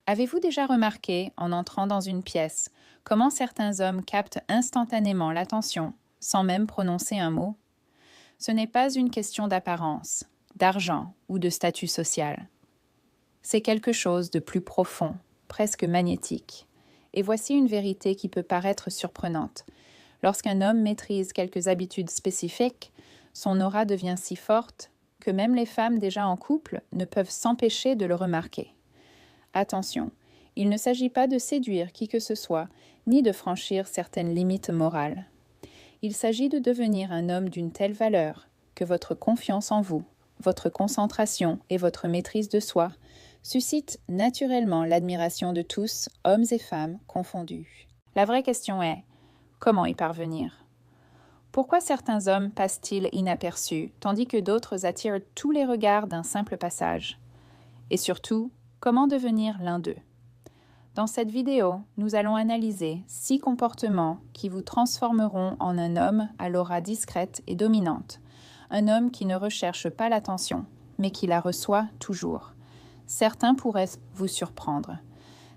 Avez-vous déjà remarqué, en entrant dans une pièce, comment certains hommes captent instantanément l'attention, sans même prononcer un mot? Ce n'est pas une question d'apparence, d'argent ou de statut social. C'est quelque chose de plus profond, presque magnétique. Et voici une vérité qui peut paraître surprenante. Lorsqu'un homme maîtrise quelques habitudes spécifiques, son aura devient si forte que même les femmes déjà en couple ne peuvent s'empêcher de le remarquer. Attention, il ne s'agit pas de séduire qui que ce soit, ni de franchir certaines limites morales. Il s'agit de devenir un homme d'une telle valeur que votre confiance en vous, votre concentration et votre maîtrise de soi suscitent naturellement l'admiration de tous, hommes et femmes confondus. La vraie question est, comment y parvenir? Pourquoi certains hommes passent-ils inaperçus, tandis que d'autres attirent tous les regards d'un simple passage? Et surtout, comment devenir l'un d'eux? Dans cette vidéo, nous allons analyser 6 comportements qui vous transformeront en un homme à l'aura discrète et dominante. Un homme qui ne recherche pas l'attention, mais qui la reçoit toujours. Certains pourraient vous surprendre.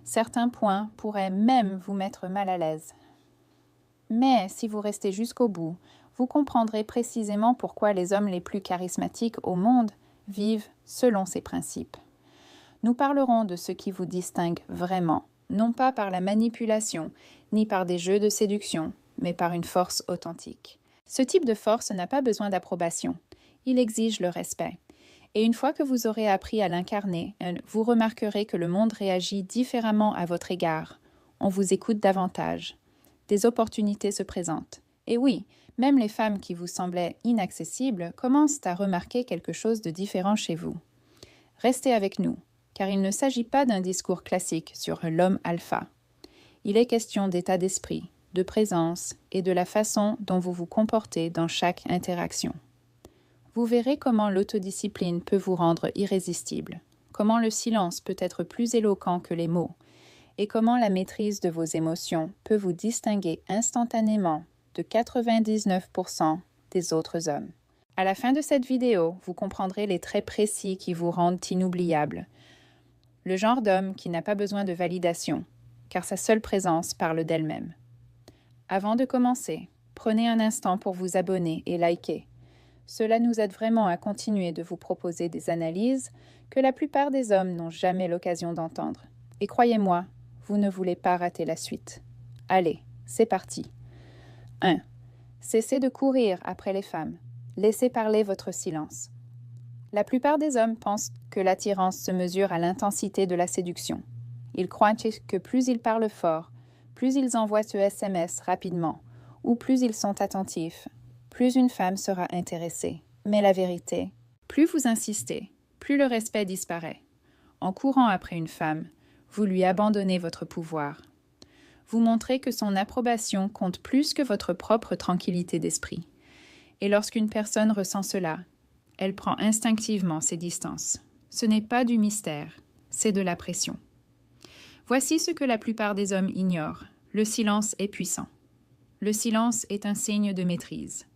Certains points pourraient même vous mettre mal à l'aise. Mais si vous restez jusqu'au bout, vous comprendrez précisément pourquoi les hommes les plus charismatiques au monde vivent selon ces principes. Nous parlerons de ce qui vous distingue vraiment, non pas par la manipulation, ni par des jeux de séduction, mais par une force authentique. Ce type de force n'a pas besoin d'approbation, il exige le respect. Et une fois que vous aurez appris à l'incarner, vous remarquerez que le monde réagit différemment à votre égard. On vous écoute davantage. Des opportunités se présentent. Et oui, même les femmes qui vous semblaient inaccessibles commencent à remarquer quelque chose de différent chez vous. Restez avec nous, car il ne s'agit pas d'un discours classique sur l'homme alpha. Il est question d'état d'esprit, de présence et de la façon dont vous vous comportez dans chaque interaction. Vous verrez comment l'autodiscipline peut vous rendre irrésistible, comment le silence peut être plus éloquent que les mots, et comment la maîtrise de vos émotions peut vous distinguer instantanément de 99% des autres hommes. À la fin de cette vidéo, vous comprendrez les traits précis qui vous rendent inoubliables. Le genre d'homme qui n'a pas besoin de validation, car sa seule présence parle d'elle-même. Avant de commencer, prenez un instant pour vous abonner et liker. Cela nous aide vraiment à continuer de vous proposer des analyses que la plupart des hommes n'ont jamais l'occasion d'entendre. Et croyez-moi, vous ne voulez pas rater la suite. Allez, c'est parti. 1. Cessez de courir après les femmes. Laissez parler votre silence. La plupart des hommes pensent que l'attirance se mesure à l'intensité de la séduction. Ils croient que plus ils parlent fort, plus ils envoient ce SMS rapidement, ou plus ils sont attentifs, plus une femme sera intéressée. Mais la vérité, plus vous insistez, plus le respect disparaît. En courant après une femme, vous lui abandonnez votre pouvoir. Vous montrez que son approbation compte plus que votre propre tranquillité d'esprit. Et lorsqu'une personne ressent cela, elle prend instinctivement ses distances. Ce n'est pas du mystère, c'est de la pression. Voici ce que la plupart des hommes ignorent. Le silence est puissant. Le silence est un signe de maîtrise.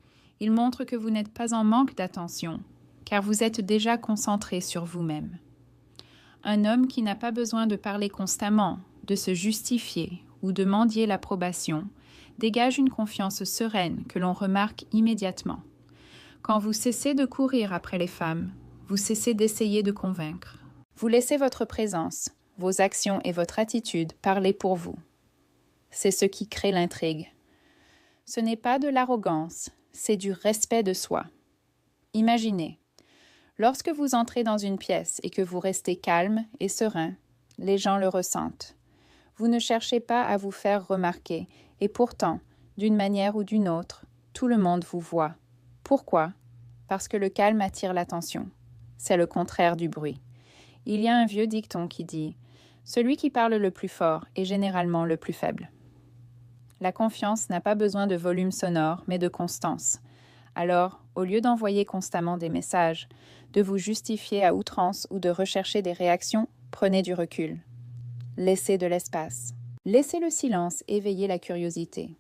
Il montre que vous n'êtes pas en manque d'attention, car vous êtes déjà concentré sur vous-même. Un homme qui n'a pas besoin de parler constamment, de se justifier ou de mendier l'approbation, dégage une confiance sereine que l'on remarque immédiatement. Quand vous cessez de courir après les femmes, vous cessez d'essayer de convaincre. Vous laissez votre présence, vos actions et votre attitude parler pour vous. C'est ce qui crée l'intrigue. Ce n'est pas de l'arrogance, c'est du respect de soi. Imaginez, lorsque vous entrez dans une pièce et que vous restez calme et serein, les gens le ressentent. Vous ne cherchez pas à vous faire remarquer, et pourtant, d'une manière ou d'une autre, tout le monde vous voit. Pourquoi? Parce que le calme attire l'attention. C'est le contraire du bruit. Il y a un vieux dicton qui dit « Celui qui parle le plus fort est généralement le plus faible ». La confiance n'a pas besoin de volume sonore, mais de constance. Alors, au lieu d'envoyer constamment des messages, de vous justifier à outrance ou de rechercher des réactions, prenez du recul. Laissez de l'espace. Laissez le silence éveiller la curiosité.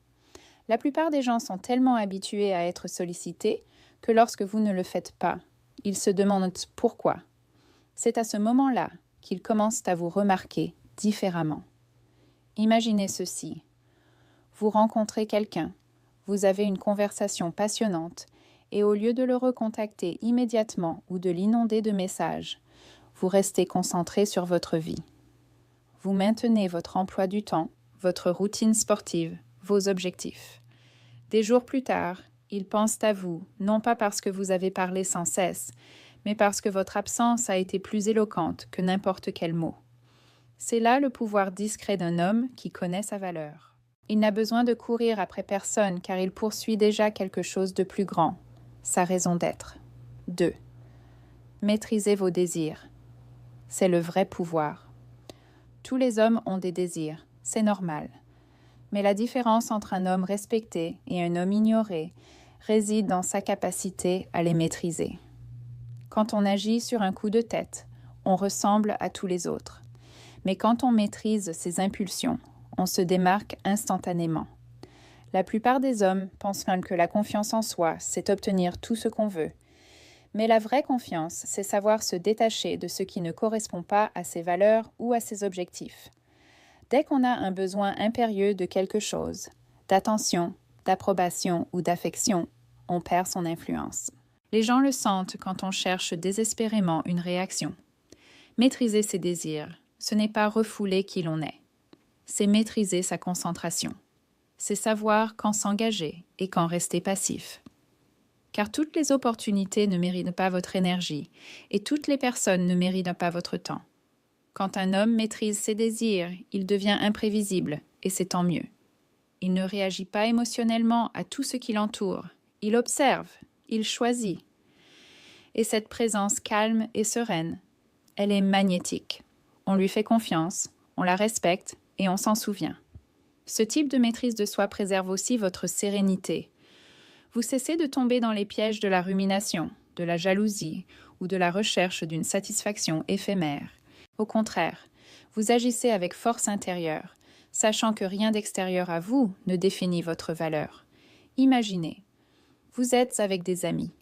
La plupart des gens sont tellement habitués à être sollicités que lorsque vous ne le faites pas, ils se demandent pourquoi. C'est à ce moment-là qu'ils commencent à vous remarquer différemment. Imaginez ceci. Vous rencontrez quelqu'un, vous avez une conversation passionnante, et au lieu de le recontacter immédiatement ou de l'inonder de messages, vous restez concentré sur votre vie. Vous maintenez votre emploi du temps, votre routine sportive, vos objectifs. Des jours plus tard, ils pensent à vous, non pas parce que vous avez parlé sans cesse, mais parce que votre absence a été plus éloquente que n'importe quel mot. C'est là le pouvoir discret d'un homme qui connaît sa valeur. Il n'a besoin de courir après personne car il poursuit déjà quelque chose de plus grand, sa raison d'être. 2. Maîtrisez vos désirs. C'est le vrai pouvoir. Tous les hommes ont des désirs, c'est normal. Mais la différence entre un homme respecté et un homme ignoré réside dans sa capacité à les maîtriser. Quand on agit sur un coup de tête, on ressemble à tous les autres. Mais quand on maîtrise ses impulsions, on se démarque instantanément. La plupart des hommes pensent même que la confiance en soi, c'est obtenir tout ce qu'on veut. Mais la vraie confiance, c'est savoir se détacher de ce qui ne correspond pas à ses valeurs ou à ses objectifs. Dès qu'on a un besoin impérieux de quelque chose, d'attention, d'approbation ou d'affection, on perd son influence. Les gens le sentent quand on cherche désespérément une réaction. Maîtriser ses désirs, ce n'est pas refouler qui l'on est. C'est maîtriser sa concentration. C'est savoir quand s'engager et quand rester passif. Car toutes les opportunités ne méritent pas votre énergie et toutes les personnes ne méritent pas votre temps. Quand un homme maîtrise ses désirs, il devient imprévisible et c'est tant mieux. Il ne réagit pas émotionnellement à tout ce qui l'entoure. Il observe, il choisit. Et cette présence calme et sereine, elle est magnétique. On lui fait confiance, on la respecte et on s'en souvient. Ce type de maîtrise de soi préserve aussi votre sérénité. Vous cessez de tomber dans les pièges de la rumination, de la jalousie ou de la recherche d'une satisfaction éphémère. Au contraire, vous agissez avec force intérieure, sachant que rien d'extérieur à vous ne définit votre valeur. Imaginez, vous êtes avec des amis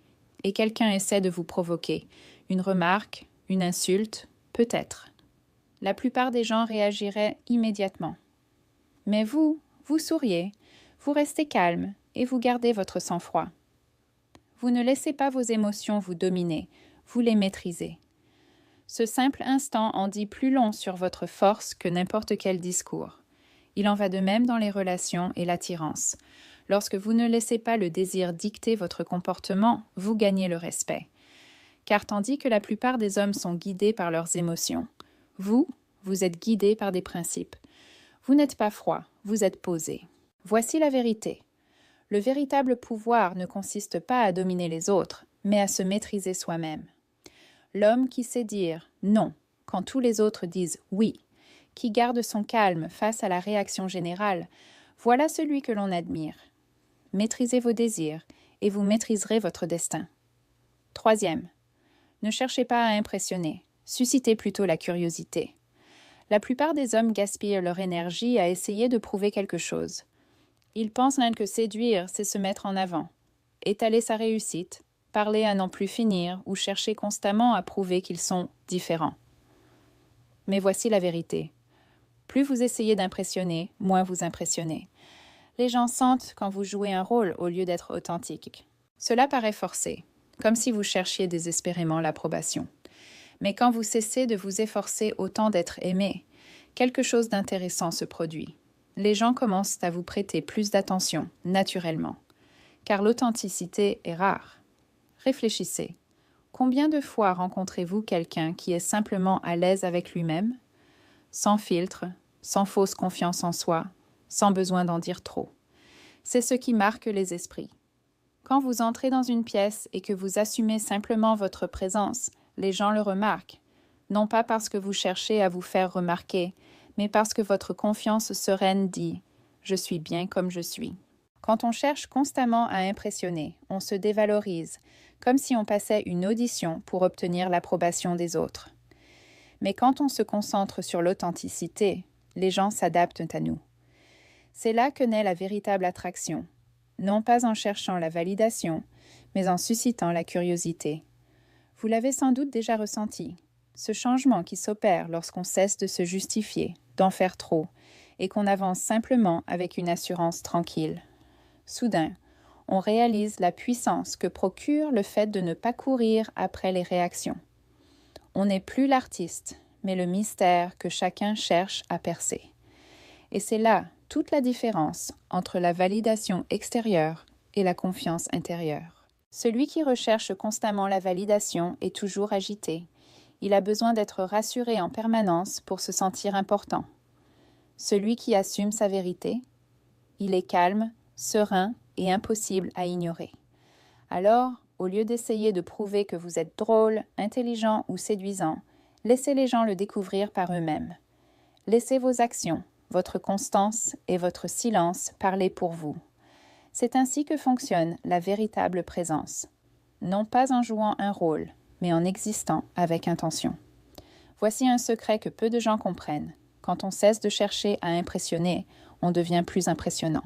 et quelqu'un essaie de vous provoquer, une remarque, une insulte, peut-être. La plupart des gens réagiraient immédiatement. Mais vous souriez, vous restez calme et vous gardez votre sang-froid. Vous ne laissez pas vos émotions vous dominer, vous les maîtrisez. Ce simple instant en dit plus long sur votre force que n'importe quel discours. Il en va de même dans les relations et l'attirance. Lorsque vous ne laissez pas le désir dicter votre comportement, vous gagnez le respect. Car tandis que la plupart des hommes sont guidés par leurs émotions, vous êtes guidé par des principes. Vous n'êtes pas froid, vous êtes posé. Voici la vérité. Le véritable pouvoir ne consiste pas à dominer les autres, mais à se maîtriser soi-même. L'homme qui sait dire « non » quand tous les autres disent « oui », qui garde son calme face à la réaction générale, voilà celui que l'on admire. Maîtrisez vos désirs et vous maîtriserez votre destin. 3. Ne cherchez pas à impressionner, suscitez plutôt la curiosité. La plupart des hommes gaspillent leur énergie à essayer de prouver quelque chose. Ils pensent même que séduire, c'est se mettre en avant, étaler sa réussite, parler à n'en plus finir ou chercher constamment à prouver qu'ils sont différents. Mais voici la vérité. Plus vous essayez d'impressionner, moins vous impressionnez. Les gens sentent quand vous jouez un rôle au lieu d'être authentique. Cela paraît forcé, comme si vous cherchiez désespérément l'approbation. Mais quand vous cessez de vous efforcer autant d'être aimé, quelque chose d'intéressant se produit. Les gens commencent à vous prêter plus d'attention, naturellement. Car l'authenticité est rare. Réfléchissez. Combien de fois rencontrez-vous quelqu'un qui est simplement à l'aise avec lui-même, sans filtre, sans fausse confiance en soi, sans besoin d'en dire trop? C'est ce qui marque les esprits. Quand vous entrez dans une pièce et que vous assumez simplement votre présence, les gens le remarquent, non pas parce que vous cherchez à vous faire remarquer, mais parce que votre confiance sereine dit « je suis bien comme je suis ». Quand on cherche constamment à impressionner, on se dévalorise, comme si on passait une audition pour obtenir l'approbation des autres. Mais quand on se concentre sur l'authenticité, les gens s'adaptent à nous. C'est là que naît la véritable attraction, non pas en cherchant la validation, mais en suscitant la curiosité. Vous l'avez sans doute déjà ressenti. Ce changement qui s'opère lorsqu'on cesse de se justifier, d'en faire trop, et qu'on avance simplement avec une assurance tranquille. Soudain, on réalise la puissance que procure le fait de ne pas courir après les réactions. On n'est plus l'artiste, mais le mystère que chacun cherche à percer. Et c'est là toute la différence entre la validation extérieure et la confiance intérieure. Celui qui recherche constamment la validation est toujours agité. Il a besoin d'être rassuré en permanence pour se sentir important. Celui qui assume sa vérité, il est calme, serein et impossible à ignorer. Alors, au lieu d'essayer de prouver que vous êtes drôle, intelligent ou séduisant, laissez les gens le découvrir par eux-mêmes. Laissez vos actions, votre constance et votre silence parler pour vous. C'est ainsi que fonctionne la véritable présence. Non pas en jouant un rôle, mais en existant avec intention. Voici un secret que peu de gens comprennent. Quand on cesse de chercher à impressionner, on devient plus impressionnant.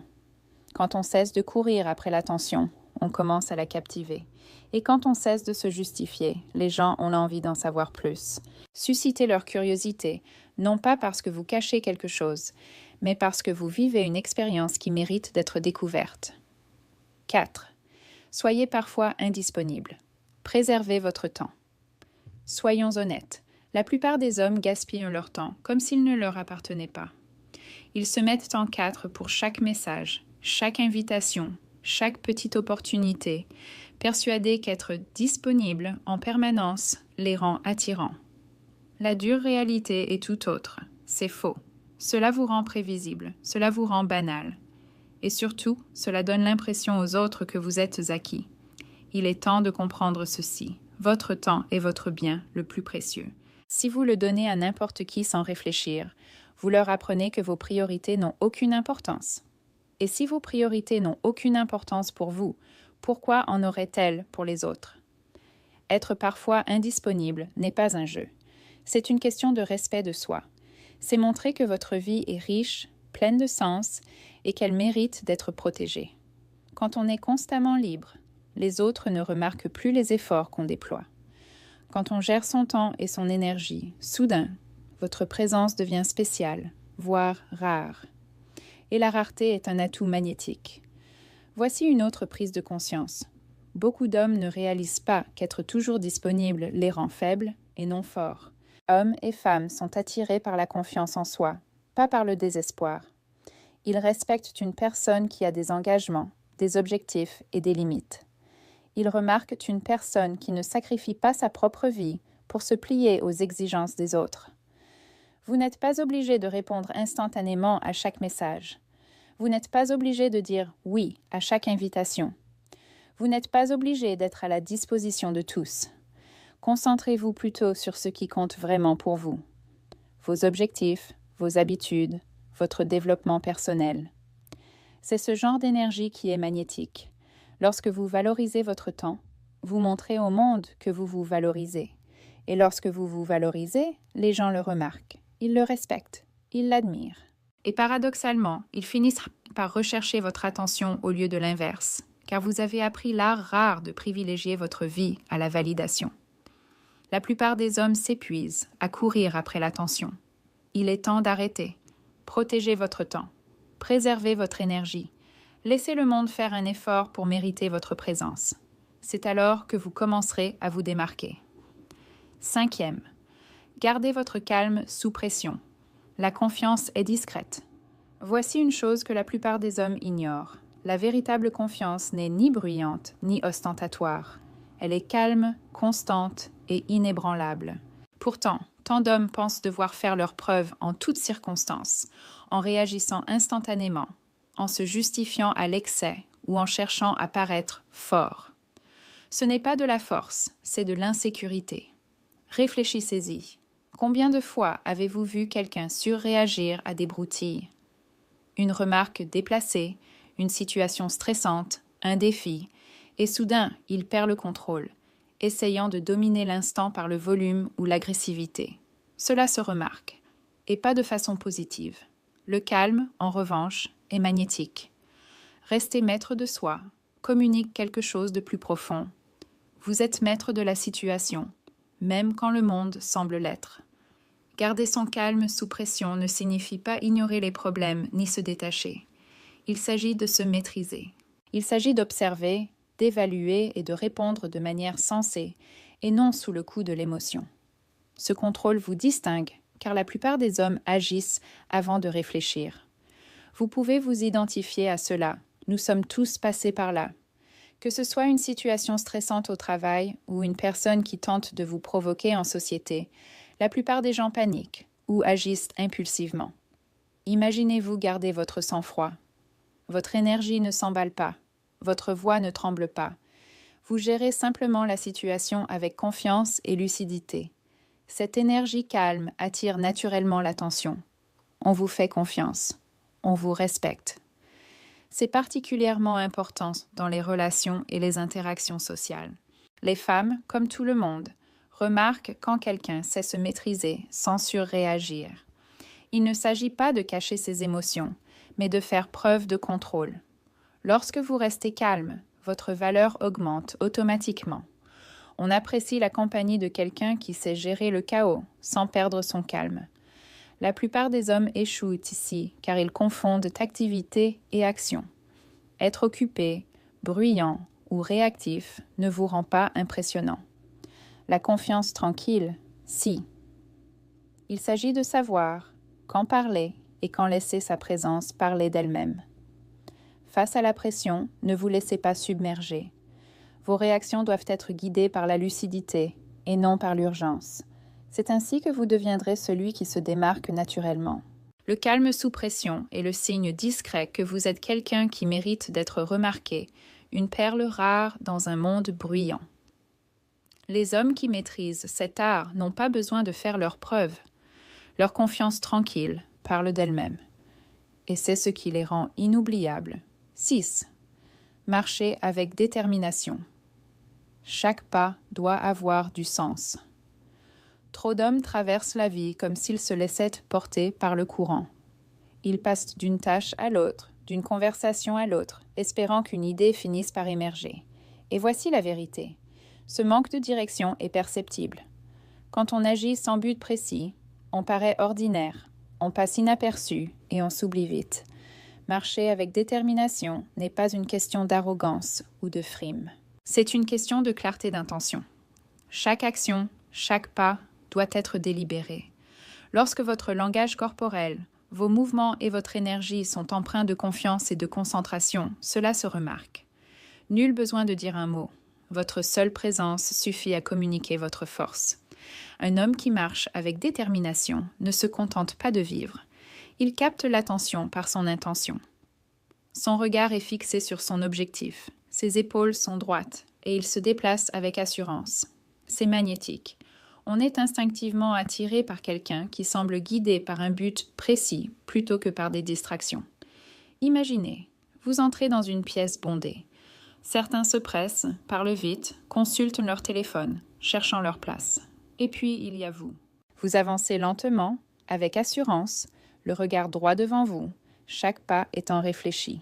Quand on cesse de courir après l'attention, on commence à la captiver. Et quand on cesse de se justifier, les gens ont l'envie d'en savoir plus. Suscitez leur curiosité, non pas parce que vous cachez quelque chose, mais parce que vous vivez une expérience qui mérite d'être découverte. 4. Soyez parfois indisponible. Préservez votre temps. Soyons honnêtes, la plupart des hommes gaspillent leur temps comme s'il ne leur appartenait pas. Ils se mettent en quatre pour chaque message, chaque invitation, chaque petite opportunité, persuadés qu'être disponible en permanence les rend attirants. La dure réalité est tout autre. C'est faux. Cela vous rend prévisible, cela vous rend banal. Et surtout, cela donne l'impression aux autres que vous êtes acquis. Il est temps de comprendre ceci. Votre temps est votre bien le plus précieux. Si vous le donnez à n'importe qui sans réfléchir, vous leur apprenez que vos priorités n'ont aucune importance. Et si vos priorités n'ont aucune importance pour vous, pourquoi en auraient-elles pour les autres? Être parfois indisponible n'est pas un jeu. C'est une question de respect de soi. C'est montrer que votre vie est riche, pleine de sens et qu'elle mérite d'être protégée. Quand on est constamment libre, les autres ne remarquent plus les efforts qu'on déploie. Quand on gère son temps et son énergie, soudain, votre présence devient spéciale, voire rare. Et la rareté est un atout magnétique. Voici une autre prise de conscience. Beaucoup d'hommes ne réalisent pas qu'être toujours disponible les rend faibles et non forts. Hommes et femmes sont attirés par la confiance en soi, pas par le désespoir. Ils respectent une personne qui a des engagements, des objectifs et des limites. Ils remarquent une personne qui ne sacrifie pas sa propre vie pour se plier aux exigences des autres. Vous n'êtes pas obligé de répondre instantanément à chaque message. Vous n'êtes pas obligé de dire « oui » à chaque invitation. Vous n'êtes pas obligé d'être à la disposition de tous. Concentrez-vous plutôt sur ce qui compte vraiment pour vous. Vos objectifs, vos habitudes, votre développement personnel. C'est ce genre d'énergie qui est magnétique. Lorsque vous valorisez votre temps, vous montrez au monde que vous vous valorisez. Et lorsque vous vous valorisez, les gens le remarquent. Ils le respectent, ils l'admirent. Et paradoxalement, ils finissent par rechercher votre attention au lieu de l'inverse, car vous avez appris l'art rare de privilégier votre vie à la validation. La plupart des hommes s'épuisent à courir après l'attention. Il est temps d'arrêter. Protégez votre temps. Préservez votre énergie. Laissez le monde faire un effort pour mériter votre présence. C'est alors que vous commencerez à vous démarquer. 5e. Gardez votre calme sous pression. La confiance est discrète. Voici une chose que la plupart des hommes ignorent. La véritable confiance n'est ni bruyante ni ostentatoire. Elle est calme, constante et inébranlable. Pourtant, tant d'hommes pensent devoir faire leurs preuves en toutes circonstances, en réagissant instantanément, en se justifiant à l'excès ou en cherchant à paraître fort. Ce n'est pas de la force, c'est de l'insécurité. Réfléchissez-y. Combien de fois avez-vous vu quelqu'un surréagir à des broutilles? Une remarque déplacée, une situation stressante, un défi, et soudain, il perd le contrôle, essayant de dominer l'instant par le volume ou l'agressivité. Cela se remarque, et pas de façon positive. Le calme, en revanche, est magnétique. Rester maître de soi communique quelque chose de plus profond. Vous êtes maître de la situation. même quand le monde semble l'être. Garder son calme sous pression ne signifie pas ignorer les problèmes ni se détacher. Il s'agit de se maîtriser. Il s'agit d'observer, d'évaluer et de répondre de manière sensée, et non sous le coup de l'émotion. Ce contrôle vous distingue, car la plupart des hommes agissent avant de réfléchir. Vous pouvez vous identifier à cela, nous sommes tous passés par là. Que ce soit une situation stressante au travail ou une personne qui tente de vous provoquer en société, la plupart des gens paniquent ou agissent impulsivement. Imaginez-vous garder votre sang-froid. Votre énergie ne s'emballe pas, votre voix ne tremble pas. Vous gérez simplement la situation avec confiance et lucidité. Cette énergie calme attire naturellement l'attention. On vous fait confiance. On vous respecte. C'est particulièrement important dans les relations et les interactions sociales. Les femmes, comme tout le monde, remarquent quand quelqu'un sait se maîtriser sans surréagir. Il ne s'agit pas de cacher ses émotions, mais de faire preuve de contrôle. Lorsque vous restez calme, votre valeur augmente automatiquement. On apprécie la compagnie de quelqu'un qui sait gérer le chaos sans perdre son calme. La plupart des hommes échouent ici car ils confondent activité et action. Être occupé, bruyant ou réactif ne vous rend pas impressionnant. La confiance tranquille, si. Il s'agit de savoir quand parler et quand laisser sa présence parler d'elle-même. Face à la pression, ne vous laissez pas submerger. Vos réactions doivent être guidées par la lucidité et non par l'urgence. C'est ainsi que vous deviendrez celui qui se démarque naturellement. Le calme sous pression est le signe discret que vous êtes quelqu'un qui mérite d'être remarqué, une perle rare dans un monde bruyant. Les hommes qui maîtrisent cet art n'ont pas besoin de faire leurs preuves. Leur confiance tranquille parle d'elle-même. Et c'est ce qui les rend inoubliables. 6. Marcher avec détermination. Chaque pas doit avoir du sens. Trop d'hommes traversent la vie comme s'ils se laissaient porter par le courant. Ils passent d'une tâche à l'autre, d'une conversation à l'autre, espérant qu'une idée finisse par émerger. Et voici la vérité. Ce manque de direction est perceptible. Quand on agit sans but précis, on paraît ordinaire, on passe inaperçu et on s'oublie vite. Marcher avec détermination n'est pas une question d'arrogance ou de frime. C'est une question de clarté d'intention. Chaque action, chaque pas doit être délibéré. Lorsque votre langage corporel, vos mouvements et votre énergie sont empreints de confiance et de concentration, cela se remarque. Nul besoin de dire un mot. Votre seule présence suffit à communiquer votre force. Un homme qui marche avec détermination ne se contente pas de vivre. Il capte l'attention par son intention. Son regard est fixé sur son objectif. Ses épaules sont droites et il se déplace avec assurance. C'est magnétique. On est instinctivement attiré par quelqu'un qui semble guidé par un but précis plutôt que par des distractions. Imaginez, vous entrez dans une pièce bondée. Certains se pressent, parlent vite, consultent leur téléphone, cherchant leur place. Et puis, il y a vous. Vous avancez lentement, avec assurance, le regard droit devant vous, chaque pas étant réfléchi.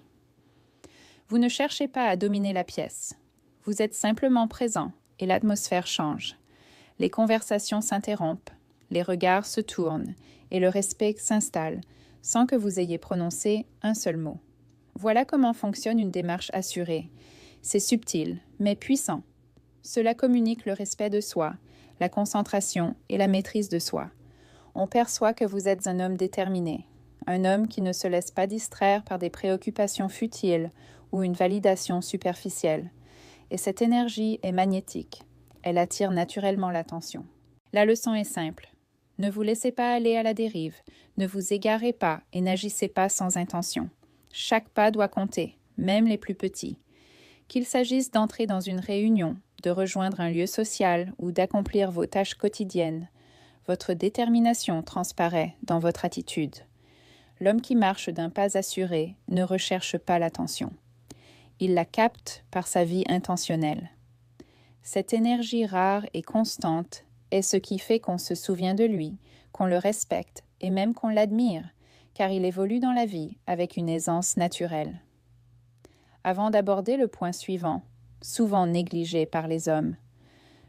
Vous ne cherchez pas à dominer la pièce. Vous êtes simplement présent et l'atmosphère change. Les conversations s'interrompent, les regards se tournent et le respect s'installe sans que vous ayez prononcé un seul mot. Voilà comment fonctionne une démarche assurée. C'est subtil, mais puissant. Cela communique le respect de soi, la concentration et la maîtrise de soi. On perçoit que vous êtes un homme déterminé, un homme qui ne se laisse pas distraire par des préoccupations futiles ou une validation superficielle. Et cette énergie est magnétique. Elle attire naturellement l'attention. La leçon est simple. Ne vous laissez pas aller à la dérive, ne vous égarez pas et n'agissez pas sans intention. Chaque pas doit compter, même les plus petits. Qu'il s'agisse d'entrer dans une réunion, de rejoindre un lieu social ou d'accomplir vos tâches quotidiennes, votre détermination transparaît dans votre attitude. L'homme qui marche d'un pas assuré ne recherche pas l'attention. Il la capte par sa vie intentionnelle. Cette énergie rare et constante est ce qui fait qu'on se souvient de lui, qu'on le respecte et même qu'on l'admire, car il évolue dans la vie avec une aisance naturelle. Avant d'aborder le point suivant, souvent négligé par les hommes,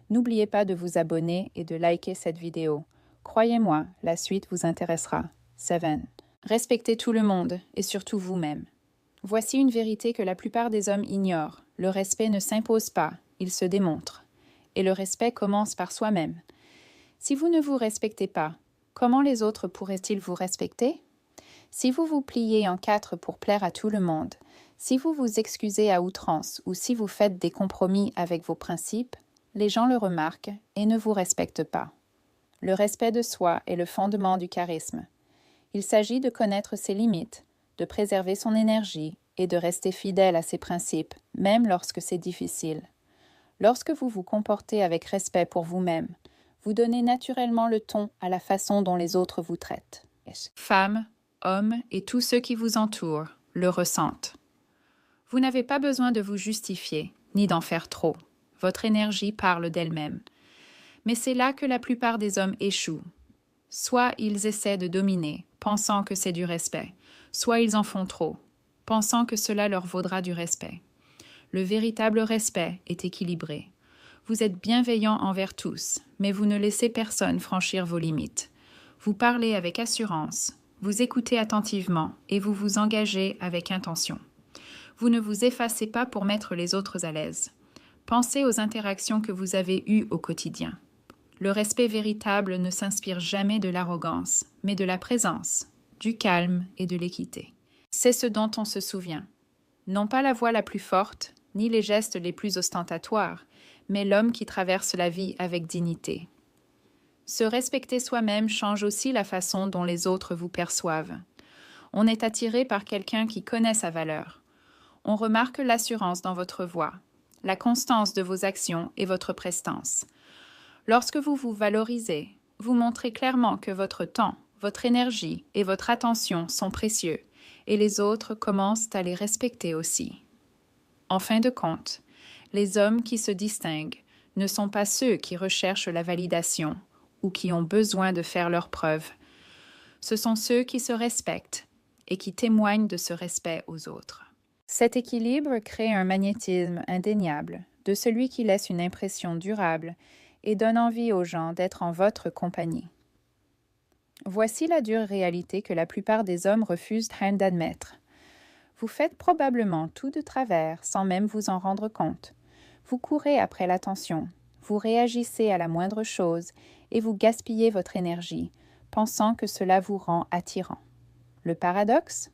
N'oubliez pas de vous abonner et de liker cette vidéo. Croyez-moi, la suite vous intéressera. 7. Respectez tout le monde et surtout vous-même. Voici une vérité que la plupart des hommes ignorent. Le respect ne s'impose pas, il se démontre. Et le respect commence par soi-même. Si vous ne vous respectez pas, comment les autres pourraient-ils vous respecter? Si vous vous pliez en quatre pour plaire à tout le monde, si vous vous excusez à outrance ou si vous faites des compromis avec vos principes, les gens le remarquent et ne vous respectent pas. Le respect de soi est le fondement du charisme. Il s'agit de connaître ses limites, de préserver son énergie et de rester fidèle à ses principes, même lorsque c'est difficile. Lorsque vous vous comportez avec respect pour vous-même, vous donnez naturellement le ton à la façon dont les autres vous traitent. Femmes, hommes et tous ceux qui vous entourent le ressentent. Vous n'avez pas besoin de vous justifier, ni d'en faire trop. Votre énergie parle d'elle-même. Mais c'est là que la plupart des hommes échouent. Soit ils essaient de dominer, pensant que c'est du respect, soit ils en font trop, pensant que cela leur vaudra du respect. Le véritable respect est équilibré. Vous êtes bienveillant envers tous, mais vous ne laissez personne franchir vos limites. Vous parlez avec assurance, vous écoutez attentivement et vous vous engagez avec intention. Vous ne vous effacez pas pour mettre les autres à l'aise. Pensez aux interactions que vous avez eues au quotidien. Le respect véritable ne s'inspire jamais de l'arrogance, mais de la présence, du calme et de l'équité. C'est ce dont on se souvient. Non pas la voix la plus forte, ni les gestes les plus ostentatoires, mais l'homme qui traverse la vie avec dignité. Se respecter soi-même change aussi la façon dont les autres vous perçoivent. On est attiré par quelqu'un qui connaît sa valeur. On remarque l'assurance dans votre voix, la constance de vos actions et votre prestance. Lorsque vous vous valorisez, vous montrez clairement que votre temps, votre énergie et votre attention sont précieux, et les autres commencent à les respecter aussi. En fin de compte, les hommes qui se distinguent ne sont pas ceux qui recherchent la validation ou qui ont besoin de faire leurs preuves. Ce sont ceux qui se respectent et qui témoignent de ce respect aux autres. Cet équilibre crée un magnétisme indéniable de celui qui laisse une impression durable et donne envie aux gens d'être en votre compagnie. Voici la dure réalité que la plupart des hommes refusent d'admettre. Vous faites probablement tout de travers sans même vous en rendre compte. Vous courez après l'attention, vous réagissez à la moindre chose et vous gaspillez votre énergie, pensant que cela vous rend attirant. Le paradoxe?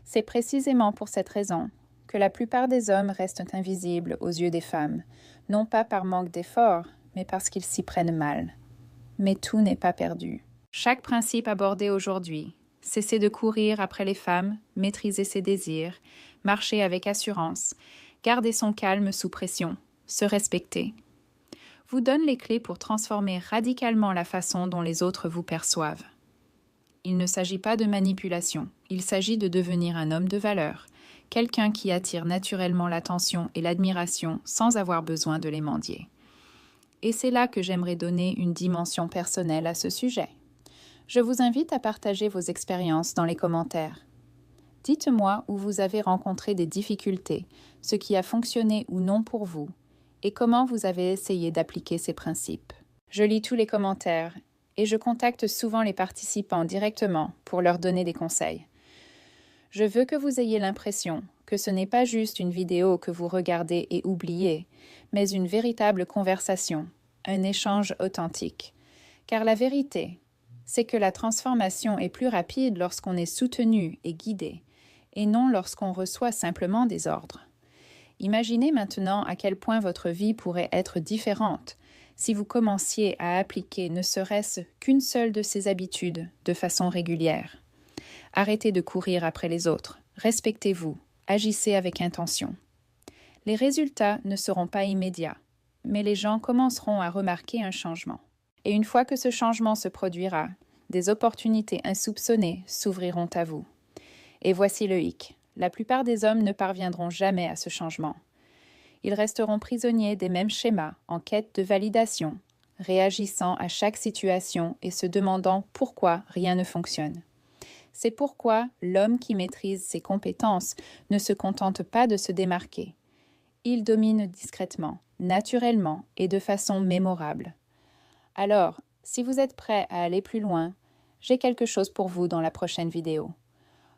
C'est précisément pour cette raison que la plupart des hommes restent invisibles aux yeux des femmes, non pas par manque d'effort, mais parce qu'ils s'y prennent mal. Mais tout n'est pas perdu. Chaque principe abordé aujourd'hui, cesser de courir après les femmes, maîtriser ses désirs, marcher avec assurance, garder son calme sous pression, se respecter, vous donne les clés pour transformer radicalement la façon dont les autres vous perçoivent. Il ne s'agit pas de manipulation, il s'agit de devenir un homme de valeur, quelqu'un qui attire naturellement l'attention et l'admiration sans avoir besoin de les mendier. Et c'est là que j'aimerais donner une dimension personnelle à ce sujet. Je vous invite à partager vos expériences dans les commentaires. Dites-moi où vous avez rencontré des difficultés, ce qui a fonctionné ou non pour vous, et comment vous avez essayé d'appliquer ces principes. Je lis tous les commentaires et je contacte souvent les participants directement pour leur donner des conseils. Je veux que vous ayez l'impression que ce n'est pas juste une vidéo que vous regardez et oubliez, mais une véritable conversation, un échange authentique. Car la vérité, c'est que la transformation est plus rapide lorsqu'on est soutenu et guidé, et non lorsqu'on reçoit simplement des ordres. Imaginez maintenant à quel point votre vie pourrait être différente si vous commenciez à appliquer ne serait-ce qu'une seule de ces habitudes de façon régulière. Arrêtez de courir après les autres, respectez-vous, agissez avec intention. Les résultats ne seront pas immédiats, mais les gens commenceront à remarquer un changement. Et une fois que ce changement se produira, des opportunités insoupçonnées s'ouvriront à vous. Et voici le hic. La plupart des hommes ne parviendront jamais à ce changement. Ils resteront prisonniers des mêmes schémas, en quête de validation, réagissant à chaque situation et se demandant pourquoi rien ne fonctionne. C'est pourquoi l'homme qui maîtrise ses compétences ne se contente pas de se démarquer. Ils dominent discrètement, naturellement et de façon mémorable. Alors, si vous êtes prêt à aller plus loin, j'ai quelque chose pour vous dans la prochaine vidéo.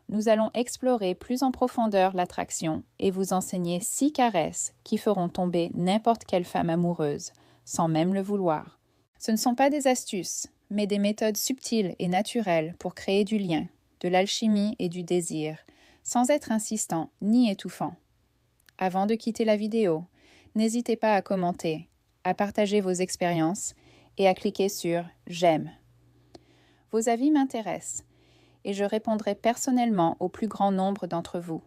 Nous allons explorer plus en profondeur l'attraction et vous enseigner 6 caresses qui feront tomber n'importe quelle femme amoureuse, sans même le vouloir. Ce ne sont pas des astuces, mais des méthodes subtiles et naturelles pour créer du lien, de l'alchimie et du désir, sans être insistant ni étouffant. Avant de quitter la vidéo, n'hésitez pas à commenter, à partager vos expériences et à cliquer sur « J'aime ». Vos avis m'intéressent et je répondrai personnellement au plus grand nombre d'entre vous.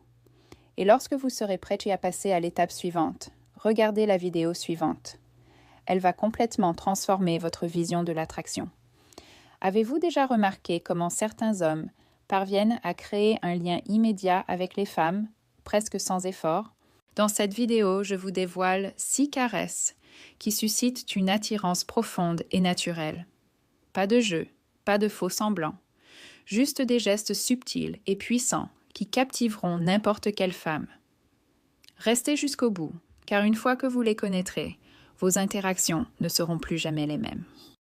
Et lorsque vous serez prêt à passer à l'étape suivante, regardez la vidéo suivante. Elle va complètement transformer votre vision de l'attraction. Avez-vous déjà remarqué comment certains hommes parviennent à créer un lien immédiat avec les femmes, presque sans effort? Dans cette vidéo, je vous dévoile 6 caresses qui suscitent une attirance profonde et naturelle. Pas de jeu, pas de faux semblants. Juste des gestes subtils et puissants qui captiveront n'importe quelle femme. Restez jusqu'au bout, car une fois que vous les connaîtrez, vos interactions ne seront plus jamais les mêmes.